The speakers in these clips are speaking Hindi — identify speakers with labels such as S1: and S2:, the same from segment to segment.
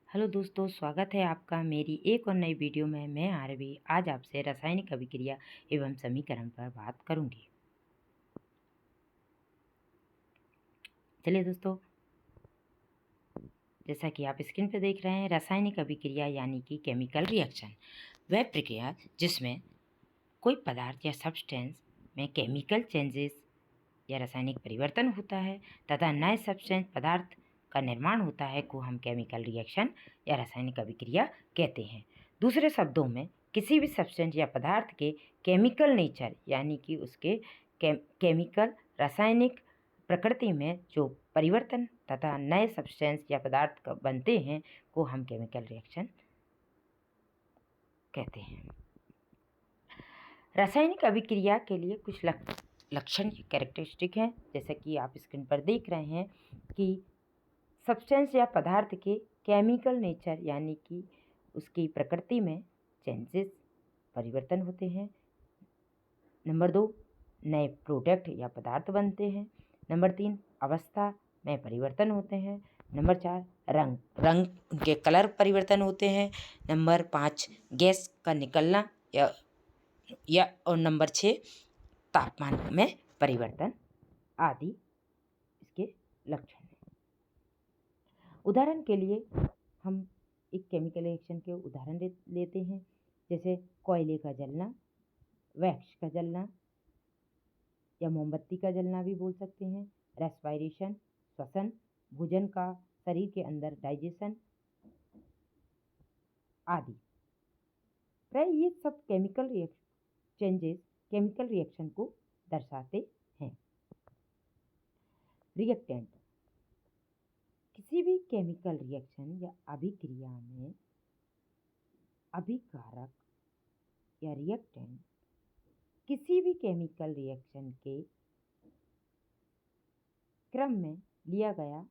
S1: हेलो दोस्तों, स्वागत है आपका मेरी एक और नई वीडियो में। मैं आरवी आज आपसे रासायनिक अभिक्रिया एवं समीकरण पर बात करूंगी। चलिए दोस्तों, जैसा कि आप स्क्रीन पर देख रहे हैं, रासायनिक अभिक्रिया यानी कि केमिकल रिएक्शन वह प्रक्रिया जिसमें कोई पदार्थ या सब्सटेंस में केमिकल चेंजेस या रासायनिक परिवर्तन होता है तथा नए सब्सटेंस पदार्थ का निर्माण होता है को हम केमिकल रिएक्शन या रासायनिक अभिक्रिया कहते हैं। दूसरे शब्दों में, किसी भी सब्सटेंस या पदार्थ के केमिकल नेचर यानी कि उसके केमिकल रासायनिक प्रकृति में जो परिवर्तन तथा नए सब्सटेंस या पदार्थ बनते हैं को हम केमिकल रिएक्शन कहते हैं। रासायनिक अभिक्रिया के लिए कुछ लक्षण कैरेक्टरिस्टिक हैं, जैसे कि आप स्क्रीन पर देख रहे हैं कि सब्सटेंस या पदार्थ के केमिकल नेचर यानी कि उसकी प्रकृति में चेंजेस परिवर्तन होते हैं। नंबर 2, नए प्रोडक्ट या पदार्थ बनते हैं। नंबर 3, अवस्था में परिवर्तन होते हैं। नंबर 4, रंग के कलर परिवर्तन होते हैं। नंबर 5, गैस का निकलना और नंबर 6, तापमान में परिवर्तन आदि इसके लक्षण हैं। उदाहरण के लिए हम एक केमिकल रिएक्शन के उदाहरण लेते हैं, जैसे कोयले का जलना, वैक्स का जलना या मोमबत्ती का जलना भी बोल सकते हैं, रेस्पिरेशन श्वसन, भोजन का शरीर के अंदर डाइजेशन आदि। प्राय ये सब केमिकल चेंजेस केमिकल रिएक्शन को दर्शाते हैं। रिएक्टेंट, किसी भी केमिकल रिएक्शन या अभिक्रिया में अभिकारक या रिएक्टेंट किसी भी केमिकल रिएक्शन के क्रम में लिया गया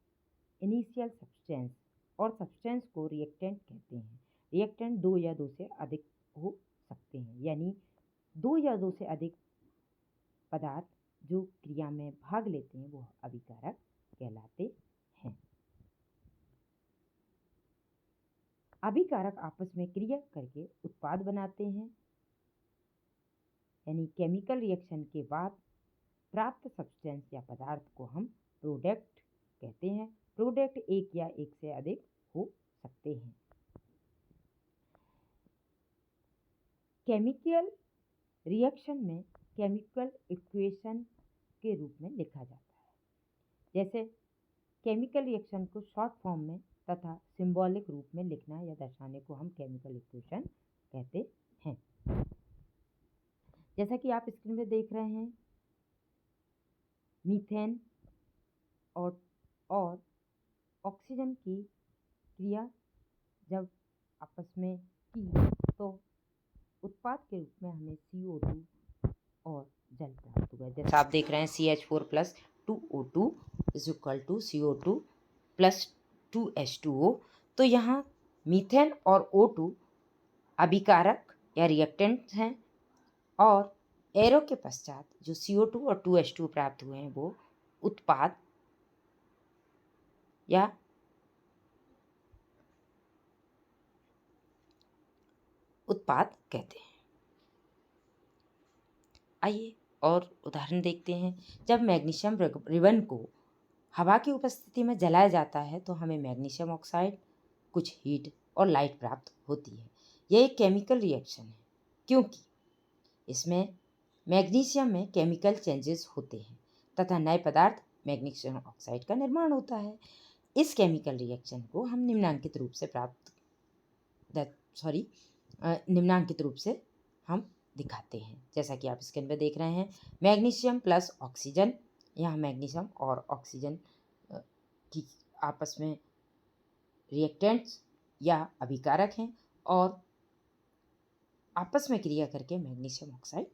S1: इनिशियल सब्सटेंस और सब्सटेंस को रिएक्टेंट कहते हैं। रिएक्टेंट 2 या 2 से अधिक हो सकते हैं, यानी 2 या 2 से अधिक पदार्थ जो क्रिया में भाग लेते हैं वो अभिकारक कहलाते हैं। अभिकारक आपस में क्रिया करके उत्पाद बनाते हैं, यानी केमिकल रिएक्शन के बाद प्राप्त सब्सटेंस या पदार्थ को हम प्रोडक्ट कहते हैं। प्रोडक्ट एक या एक से अधिक हो सकते हैं। केमिकल रिएक्शन में केमिकल इक्वेशन के रूप में लिखा जाता है। जैसे केमिकल रिएक्शन को शॉर्ट फॉर्म में तथा सिंबॉलिक रूप में लिखना या दर्शाने को हम केमिकल इक्वेशन कहते हैं। जैसा कि आप स्क्रीन में देख रहे हैं, मीथेन और ऑक्सीजन की क्रिया जब आपस में की तो उत्पाद के रूप में हमें CO2 और जल प्राप्त हुआ। जैसे आप देख रहे हैं CH4 + 2O2 = CO2 + 2H2O। तो यहाँ मीथेन और O2 अभिकारक या रिएक्टेंट हैं और एरो के पश्चात जो CO2 और 2H2 प्राप्त हुए हैं वो उत्पाद कहते हैं। आइए और उदाहरण देखते हैं। जब मैग्नीशियम रिबन को हवा की उपस्थिति में जलाया जाता है तो हमें मैग्नीशियम ऑक्साइड, कुछ हीट और लाइट प्राप्त होती है। यह एक केमिकल रिएक्शन है क्योंकि इसमें मैग्नीशियम में केमिकल चेंजेस होते हैं तथा नए पदार्थ मैग्नीशियम ऑक्साइड का निर्माण होता है। इस केमिकल रिएक्शन को हम निम्नांकित रूप से हम दिखाते हैं। जैसा कि आप स्क्रीन पर देख रहे हैं, मैग्नीशियम + ऑक्सीजन। यहाँ मैग्नीशियम और ऑक्सीजन की आपस में रिएक्टेंट्स या अभिकारक हैं और आपस में क्रिया करके मैग्नीशियम ऑक्साइड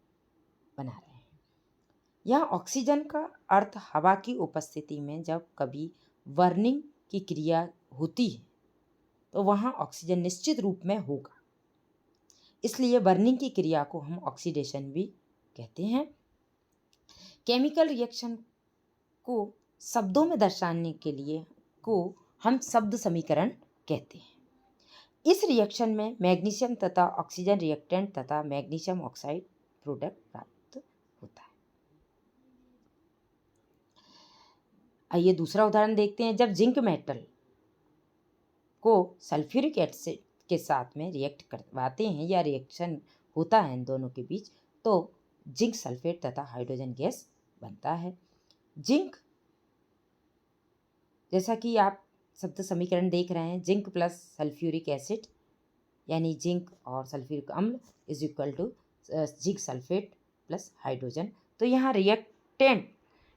S1: बना रहे हैं। यहाँ ऑक्सीजन का अर्थ हवा की उपस्थिति में जब कभी बर्निंग की क्रिया होती है तो वहाँ ऑक्सीजन निश्चित रूप में होगा, इसलिए बर्निंग की क्रिया को हम ऑक्सीडेशन भी कहते हैं। केमिकल रिएक्शन को शब्दों में दर्शाने के लिए को हम शब्द समीकरण कहते हैं। इस रिएक्शन में मैग्नीशियम तथा ऑक्सीजन रिएक्टेंट तथा मैग्नीशियम ऑक्साइड प्रोडक्ट प्राप्त होता है। आइए दूसरा उदाहरण देखते हैं। जब जिंक मेटल को सल्फ्यूरिक एसिड के साथ में रिएक्ट करवाते हैं या रिएक्शन होता है इन दोनों के बीच, तो जिंक सल्फेट तथा हाइड्रोजन गैस बनता है। जिंक, जैसा कि आप शब्द समीकरण देख रहे हैं, जिंक प्लस सल्फ्यूरिक एसिड यानी जिंक और सल्फ्यूरिक अम्ल is equal to zinc sulphate plus hydrogen. तो यहाँ रिएक्टेंट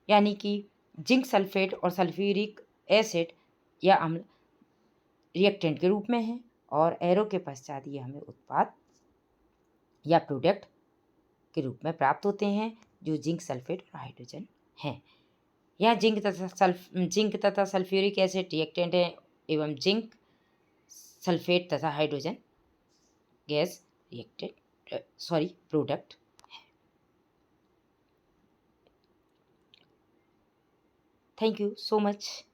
S1: यानी कि जिंक सल्फेट और सल्फ्यूरिक एसिड या अम्ल रिएक्टेंट के रूप में है और एरो के पश्चात ये हमें उत्पाद या प्रोडक्ट के रूप में प्राप्त होते हैं जो जिंक सल्फेट और हाइड्रोजन हैं। यहाँ जिंक तथा सल्फ्यूरिक एसिड रिएक्टेंट है एवं जिंक सल्फेट तथा हाइड्रोजन गैस प्रोडक्ट है। Thank you so much.